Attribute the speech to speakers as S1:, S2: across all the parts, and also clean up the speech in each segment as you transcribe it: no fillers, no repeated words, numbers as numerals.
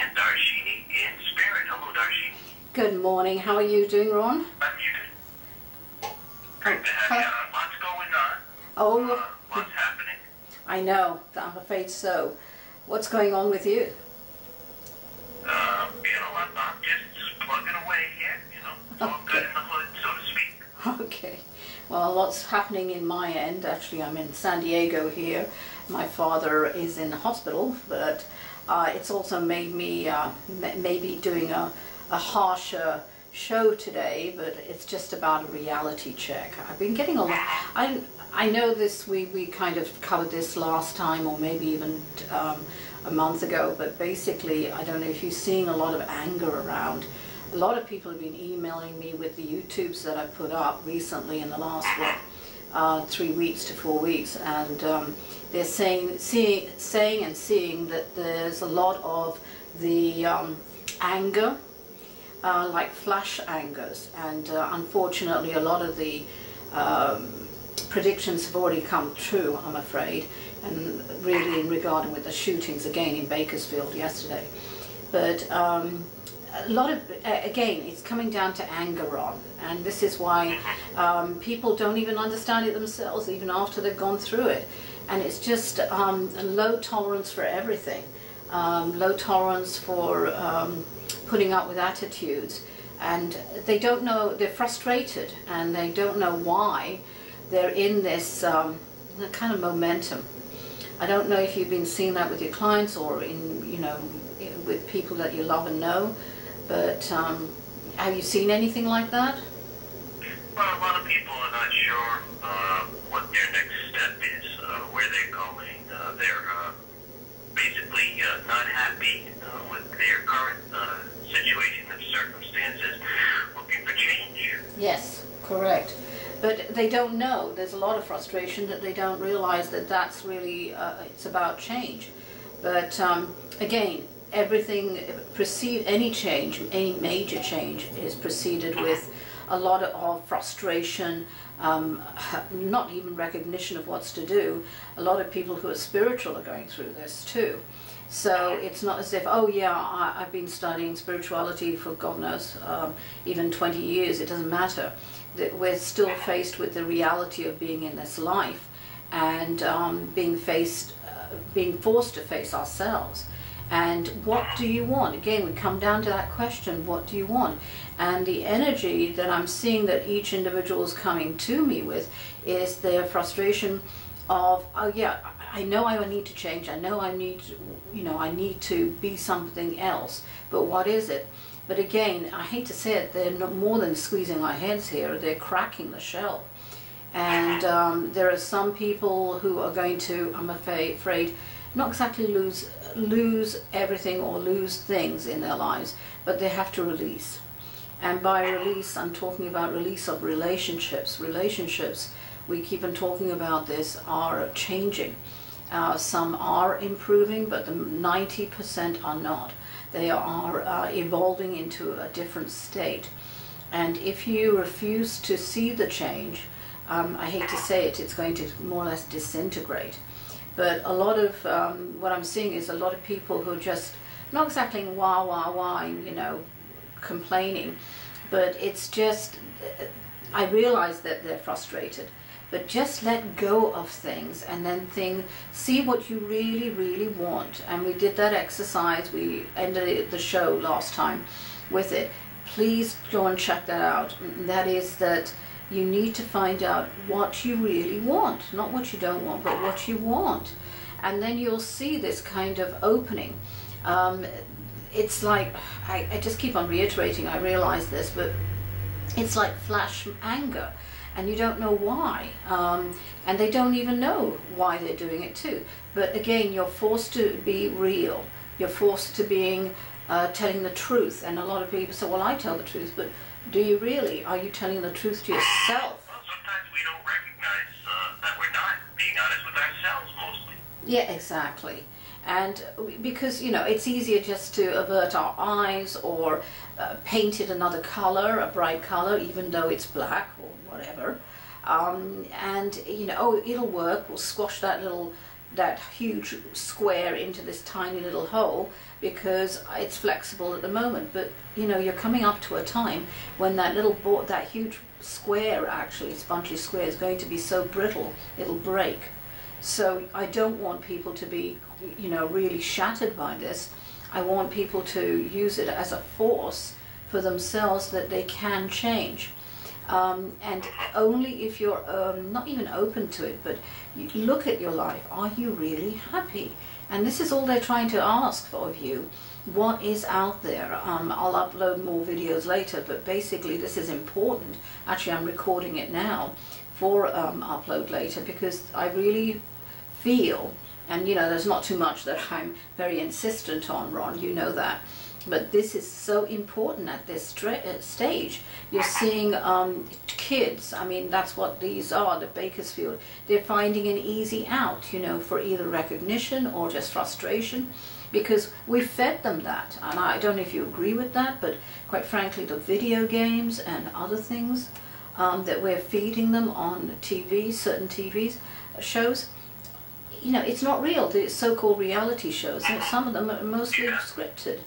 S1: and Darshini In Spirit. Hello, Darshini.
S2: Good morning. How are you doing, Ron?
S1: I'm muted. Great to have you on. Lots going on.
S2: Oh,
S1: Lots happening.
S2: I know. I'm afraid so. What's going on with you?
S1: I'm just plugging away here, It's all good in the hood, so to speak.
S2: Okay. Well, lots happening in my end. Actually, I'm in San Diego here. My father is in the hospital, but it's also made me maybe doing a harsher show today, but it's just about a reality check. I've been getting a lot. I know this, we kind of covered this last time, or maybe even a month ago, but basically, I don't know if you're seeing a lot of anger around. A lot of people have been emailing me with the YouTubes that I put up recently in the last 3 weeks to 4 weeks, and they're saying and seeing that there's a lot of the anger, like flash angers, and unfortunately a lot of the predictions have already come true, I'm afraid, and really in regarding with the shootings again in Bakersfield yesterday. But a lot of, again, it's coming down to anger on, and this is why people don't even understand it themselves, even after they've gone through it. And it's just a low tolerance for everything, low tolerance for putting up with attitudes, and they don't know, they're frustrated, and they don't know why they're in this kind of momentum. I don't know if you've been seeing that with your clients or in, with people that you love and know, but have you seen anything like that?
S1: Well, a lot of people are not sure what their next step is, where they're going. They're basically not happy with their current situation and circumstances, looking for change.
S2: Yes, correct. But they don't know. There's a lot of frustration that they don't realize that that's really, it's about change. But again, everything, any change, any major change is preceded with a lot of frustration, not even recognition of what's to do. A lot of people who are spiritual are going through this too. So it's not as if, oh yeah, I've been studying spirituality for God knows, even 20 years, it doesn't matter. That we're still faced with the reality of being in this life, and being forced to face ourselves. And what do you want? Again, we come down to that question, what do you want? And the energy that I'm seeing that each individual is coming to me with is their frustration of, oh yeah, I know I need to change, I know I need to, I need to be something else, but what is it? But again, I hate to say it, they're not more than squeezing our heads here, they're cracking the shell. And there are some people who are going to, I'm afraid, not exactly lose everything or lose things in their lives, but they have to release. And by release, I'm talking about release of relationships. Relationships, we keep on talking about this, are changing. Some are improving, but the 90% are not. They are evolving into a different state. And if you refuse to see the change, I hate to say it, it's going to more or less disintegrate. But a lot of what I'm seeing is a lot of people who are just not exactly wah, complaining, but it's just, I realize that they're frustrated, but just let go of things and then see what you really, really want. And we did that exercise, we ended the show last time with it. Please go and check that out. That is that you need to find out what you really want, not what you don't want, but what you want. And then you'll see this kind of opening. It's like, I just keep on reiterating, I realize this, but it's like flash anger, and you don't know why. And they don't even know why they're doing it too. But again, you're forced to be real. You're forced to being telling the truth. And a lot of people say, well, I tell the truth, but do you really? Are you telling the truth to yourself?
S1: Well, sometimes we don't recognize that we're not being honest with ourselves mostly.
S2: Yeah, exactly. And because, it's easier just to avert our eyes or paint it another color, a bright color, even though it's black or whatever. And, oh, it'll work, we'll squash that little that huge square into this tiny little hole because it's flexible at the moment. But you know, you're coming up to a time when that little board, that huge square, actually spongy square, is going to be so brittle it'll break. So I don't want people to be, you know, really shattered by this. I want people to use it as a force for themselves that they can change. And only if you're not even open to it, but you look at your life. Are you really happy? And this is all they're trying to ask of you. What is out there? I'll upload more videos later, but basically this is important. Actually, I'm recording it now for upload later, because I really feel, and you know, there's not too much that I'm very insistent on, Ron, you know that. But this is so important at this stage. You're seeing kids, I mean, that's what these are, the Bakersfield. They're finding an easy out, you know, for either recognition or just frustration, because we fed them that. And I don't know if you agree with that, but quite frankly, the video games and other things that we're feeding them on TV, certain TV shows, you know, it's not real. The so-called reality shows, some of them are mostly scripted.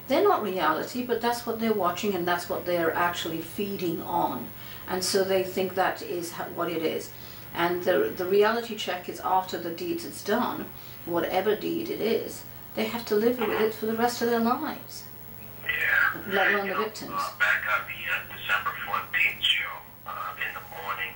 S2: They're not reality, but that's what they're watching and that's what they're actually feeding on. And so they think that is what it is. And the reality check is after the deed is done, whatever deed it is, they have to live with it for the rest of their lives.
S1: Yeah.
S2: Let alone the victims.
S1: Back on the December 14th show, in the morning,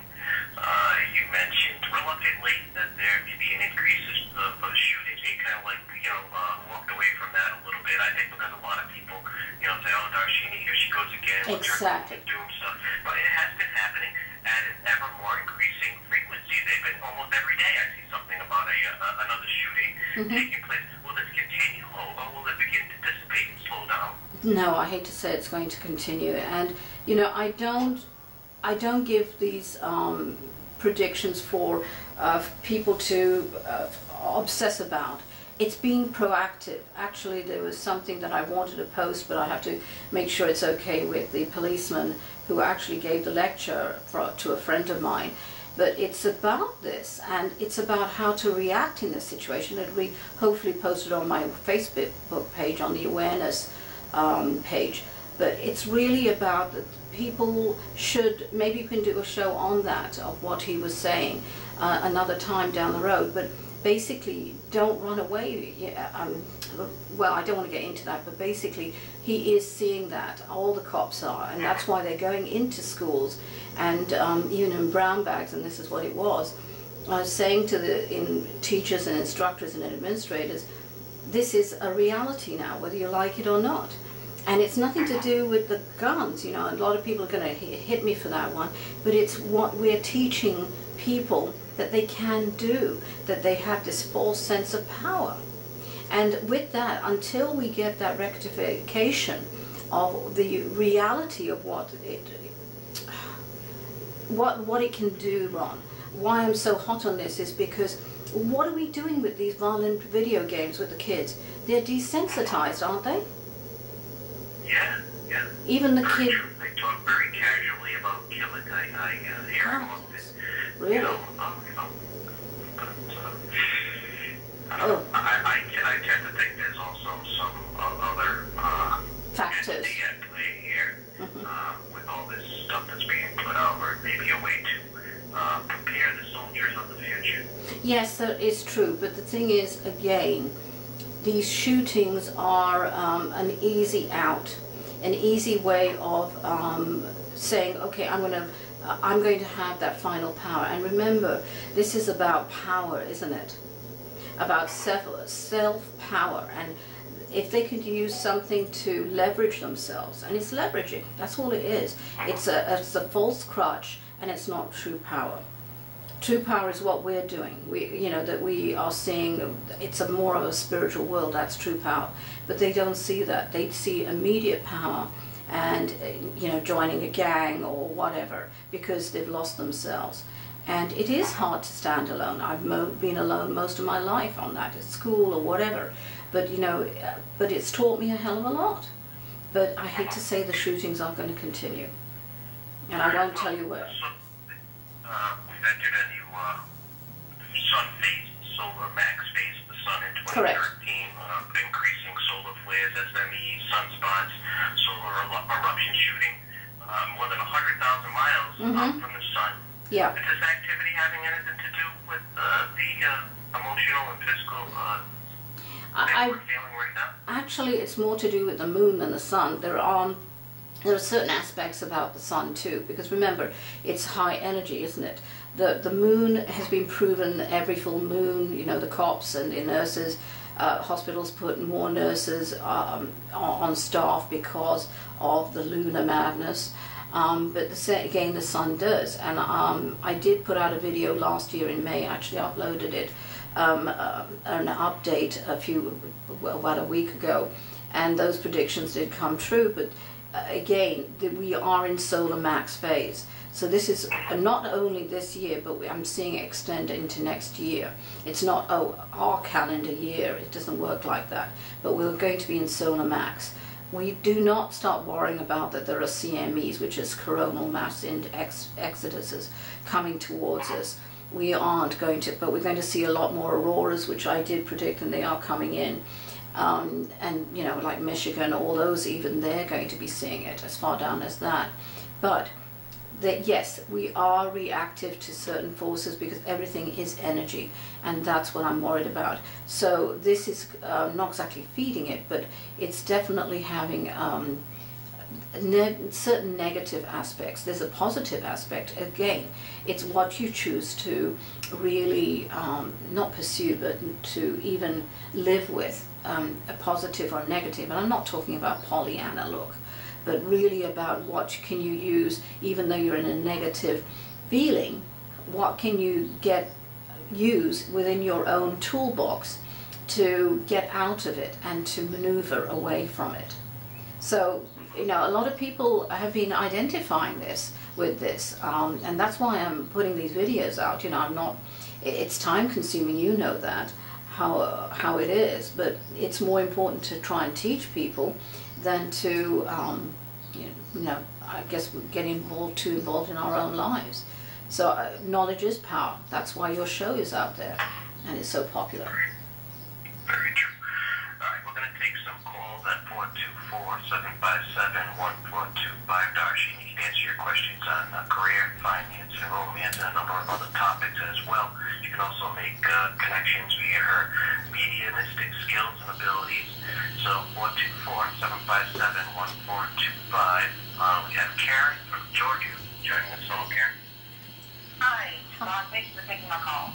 S1: you mentioned reluctantly that there may be an increase of shootings. You kind of like, you know, walked away from that a little bit. I think because a lot of people, you know, say, oh, Darshini, here she goes again.
S2: Exactly.
S1: Doom stuff. But it has been happening at an ever more increasing frequency. They've been almost every day I see something about another shooting taking place. Will this continue, or will it begin to dissipate and slow down? No,
S2: I hate to say it's going to continue. And, you know, I don't give these predictions for people to obsess about. It's being proactive. Actually, there was something that I wanted to post, but I have to make sure it's okay with the policeman who actually gave the lecture to a friend of mine. But it's about this, and it's about how to react in this situation. It'll be hopefully posted on my Facebook page, on the awareness page. But it's really about that people should, maybe you can do a show on that, of what he was saying another time down the road. But basically, don't run away. Well, I don't want to get into that, but basically he is seeing that, all the cops are, and that's why they're going into schools, and even in brown bags, and this is what it was, saying to the teachers and instructors and administrators, this is a reality now, whether you like it or not. And it's nothing to do with the guns, you know, a lot of people are going to hit me for that one, but it's what we're teaching people that they can do, that they have this false sense of power. And with that, until we get that rectification of the reality of what it can do, Ron, why I'm so hot on this is because what are we doing with these violent video games with the kids? They're desensitized, aren't they?
S1: Yeah, yeah.
S2: Even the kids.
S1: They talk very casually about killing. I hear them often.
S2: Really?
S1: You know, but I tend to think there's also some other
S2: factors
S1: at play here with all this stuff that's being put out, or maybe a way to prepare the soldiers of the future.
S2: Yes, that is true. But the thing is, again, these shootings are an easy out, an easy way of saying, okay, I'm going to have that final power. And remember, this is about power, isn't it? About self-power. And if they could use something to leverage themselves, and it's leveraging, that's all it is. It's a false crutch, and it's not true power. True power is what we're doing. That we are seeing. It's more of a spiritual world. That's true power. But they don't see that. They see immediate power, and joining a gang or whatever, because they've lost themselves. And it is hard to stand alone. I've been alone most of my life on that, at school or whatever. But but it's taught me a hell of a lot. But I hate to say the shootings are going to continue, and I won't tell you where.
S1: We've entered a new sun phase, solar max
S2: Correct.
S1: Increasing solar flares, SMEs, sunspots, solar eruption shooting more than 100,000 miles from the sun.
S2: Yeah.
S1: Is this activity having anything to do with the emotional and physical things we're feeling right now?
S2: Actually, it's more to do with the moon than the sun. There are certain aspects about the sun too, because remember, it's high energy, isn't it? The moon has been proven every full moon, you know, the cops and the nurses, hospitals put more nurses on staff because of the lunar madness. But again, the sun does. And I did put out a video last year in May, actually uploaded it, an update about a week ago, and those predictions did come true. But again, we are in solar max phase. So this is not only this year, but I'm seeing it extend into next year. It's not, oh, our calendar year, it doesn't work like that. But we're going to be in solar max. We do not start worrying about that there are CMEs, which is coronal mass exoduses, coming towards us. We aren't going to, but we're going to see a lot more auroras, which I did predict, and they are coming in. And, you know, like Michigan, all those, even they're going to be seeing it as far down as that. But yes, we are reactive to certain forces because everything is energy, and that's what I'm worried about. So this is not exactly feeding it, but it's definitely having certain negative aspects. There's a positive aspect. Again, it's what you choose to really not pursue, but to even live with, a positive or negative. And I'm not talking about Pollyanna look, but really about what can you use, even though you're in a negative feeling, what can you use within your own toolbox to get out of it and to maneuver away from it. So, you know, a lot of people have been identifying this with this, and that's why I'm putting these videos out. You know, I'm not, it's time consuming, you know that, how it is, but it's more important to try and teach people than to, you know, I guess get too involved in our own lives. So knowledge is power. That's why your show is out there, and it's so popular.
S1: Very true. All right, we're going to take some calls at 424-757-1425. Darshini, you can answer your questions on career, finance, and romance, and a number of other topics as well. You can also make connections via her mediumistic skills and abilities. So 424-757-1425. We have Karen from Georgia joining us. Hello, Karen.
S3: Hi, thanks for taking my call.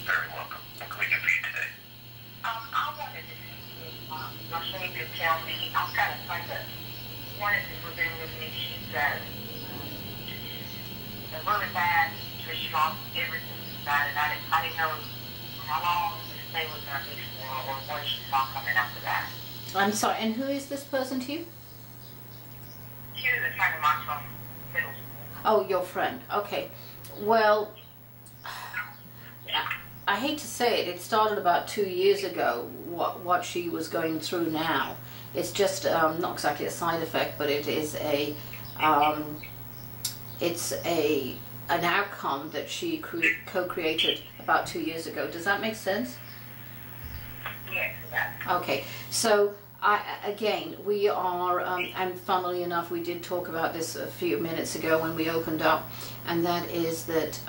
S1: Very welcome. What can we do for you today?
S3: I wanted to see if Darshini could tell me, I'm kind of trying to, one is living with me, she said, a really bad, just lost everything bad, and I didn't know how long the stay was going to be for, or what she saw coming after that.
S2: I'm sorry, and who is this person to you?
S3: She was a friend of mine from middle school.
S2: Oh, your friend. Okay. Well, I hate to say it, it started about 2 years ago, what she was going through now. It's just not exactly a side effect, but it is an outcome that she co-created about 2 years ago. Does that make sense?
S3: Yes, that.
S2: Okay, so again, we are, and funnily enough, we did talk about this a few minutes ago when we opened up, and that is that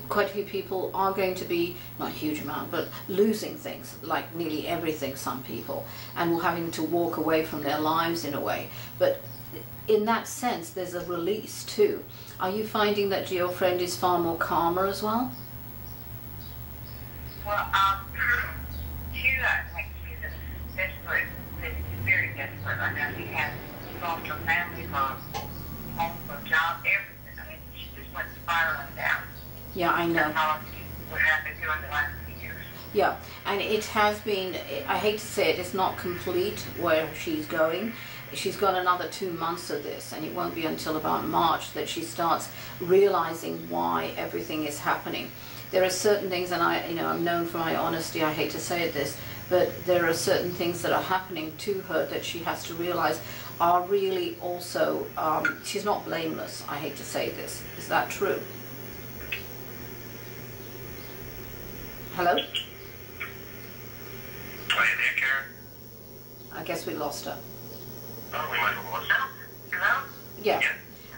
S2: quite a few people are going to be, not a huge amount, but losing things, like nearly everything, some people, and having to walk away from their lives in a way. But in that sense, there's a release too. Are you finding that your friend is far more calmer as well?
S3: Well, she's desperate, very desperate right now. She has lost her family, her home, her job, everything. I mean, she just went spiraling down.
S2: Yeah, I know.
S3: That's how what happened to her in the last few years.
S2: Yeah, and it has been, I hate to say it, it's not complete where she's going. She's got another 2 months of this, and it won't be until about March that she starts realizing why everything is happening. There are certain things, and I'm known for my honesty, I hate to say this, but there are certain things that are happening to her that she has to realize are really also, she's not blameless, I hate to say this. Is that true? Hello? guess we lost her.
S1: Oh, we might have lost her.
S3: Hello?
S2: Yeah.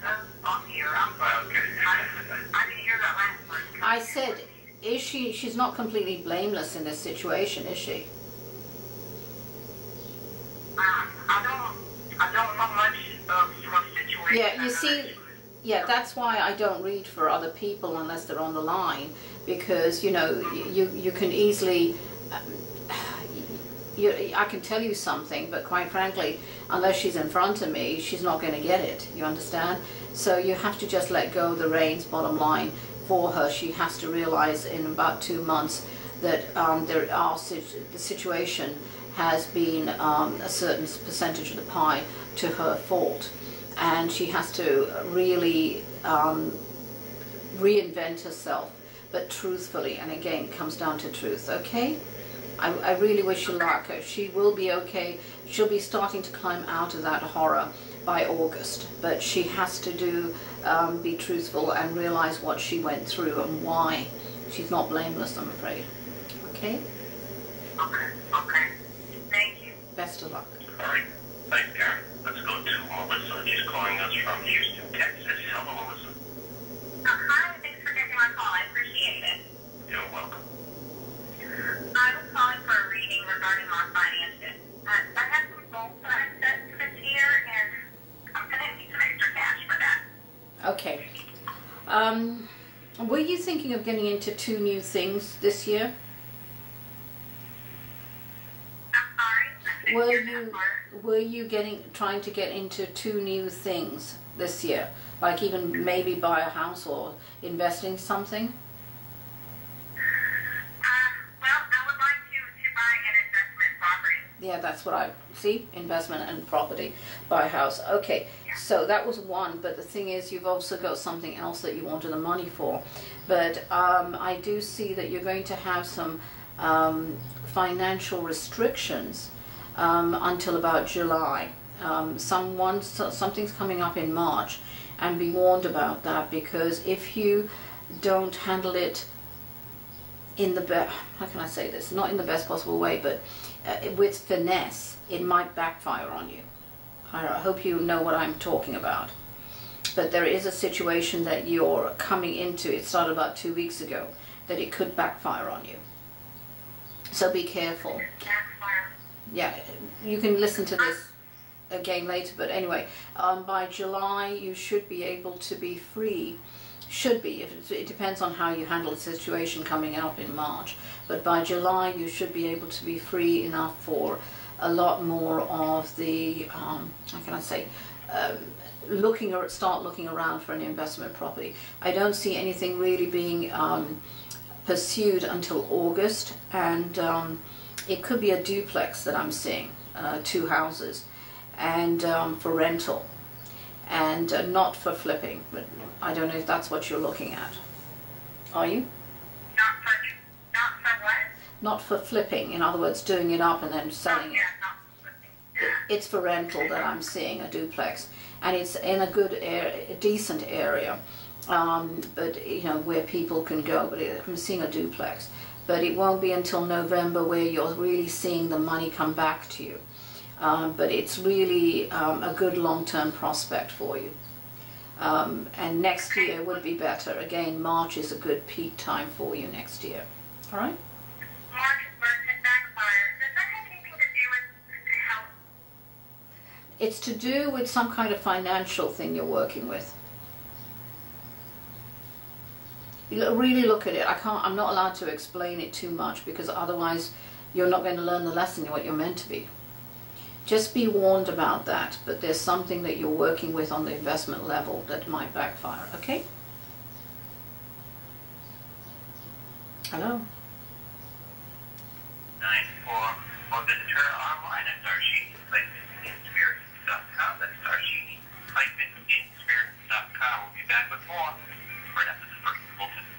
S3: Hello? I'm here. I'm sorry.
S1: Okay.
S3: I didn't hear that last part.
S2: I said, is she's not completely blameless in this situation, is she?
S3: I don't know much of her situation.
S2: Yeah, you see, yeah, that's why I don't read for other people unless they're on the line, because, you know, you can easily, I can tell you something, but quite frankly, unless she's in front of me, she's not going to get it, you understand? So you have to just let go of the reins, bottom line, for her. She has to realize in about 2 months that the situation has been a certain percentage of the pie to her fault, and she has to really reinvent herself, but truthfully, and again, it comes down to truth, okay? I really wish you luck. She will be okay. She'll be starting to climb out of that horror by August, but she has to be truthful and realize what she went through and why. She's not blameless, I'm afraid. Okay?
S3: Okay. Thank you.
S2: Best of luck.
S1: All right. Thanks, Karen. Let's go to Melissa. She's calling us from Houston, Texas. Hello, Melissa.
S3: Hi, thanks for taking my call. I appreciate it.
S1: You're welcome.
S3: I was calling for a reading regarding my finances. I have some goals that I set for this year, and I'm going to need some extra cash for that.
S2: Okay. Were you thinking of getting into 2 new things this year?
S3: I'm sorry. I couldn't hear that part.
S2: Were you trying to get into 2 new things this year? Like even maybe buy a house or invest in something?
S3: Well, I would like to buy an investment property.
S2: Yeah, that's what I see. Investment and property, buy a house. Okay, so that was one, but the thing is, you've also got something else that you wanted the money for. But I do see that you're going to have some financial restrictions until about July. Something's coming up in March, and be warned about that, because if you don't handle it in the how can I say this? Not in the best possible way, but with finesse, it might backfire on you. I hope you know what I'm talking about. But there is a situation that you're coming into, it started about 2 weeks ago, that it could backfire on you. So be careful. Yeah, you can listen to this again later, but anyway, by July you should be able to be free. Should be, it depends on how you handle the situation coming up in March, but by July you should be able to be free enough for a lot more of the, how can I say, start looking around for an investment property. I don't see anything really being pursued until August, and it could be a duplex that I'm seeing, 2 houses, and for rental, and not for flipping, but I don't know if that's what you're looking at. Are you?
S3: Not for what?
S2: Not for flipping, in other words, doing it up and then selling it.
S3: Yeah, not for flipping.
S2: It's for rental that I'm seeing, a duplex, and it's in a good area, a decent area, but you know, where people can go. But I'm seeing a duplex, but it won't be until November where you're really seeing the money come back to you. But it's really a good long-term prospect for you. And next year would be better. Again, March is a good peak time for you next year. All right?
S3: March is where it could backfire. Does that have anything to do with health?
S2: It's to do with some kind of financial thing you're working with. You really look at it. I'm not allowed to explain it too much, because otherwise you're not going to learn the lesson what you're meant to be. Just be warned about that, but there's something that you're working with on the investment level that might backfire, okay? Hello?
S1: 9-4, or visit her online at DarshineInSpirit.com. That's Darshini-InSpirit.com. We'll be back with more right after the first bulletin.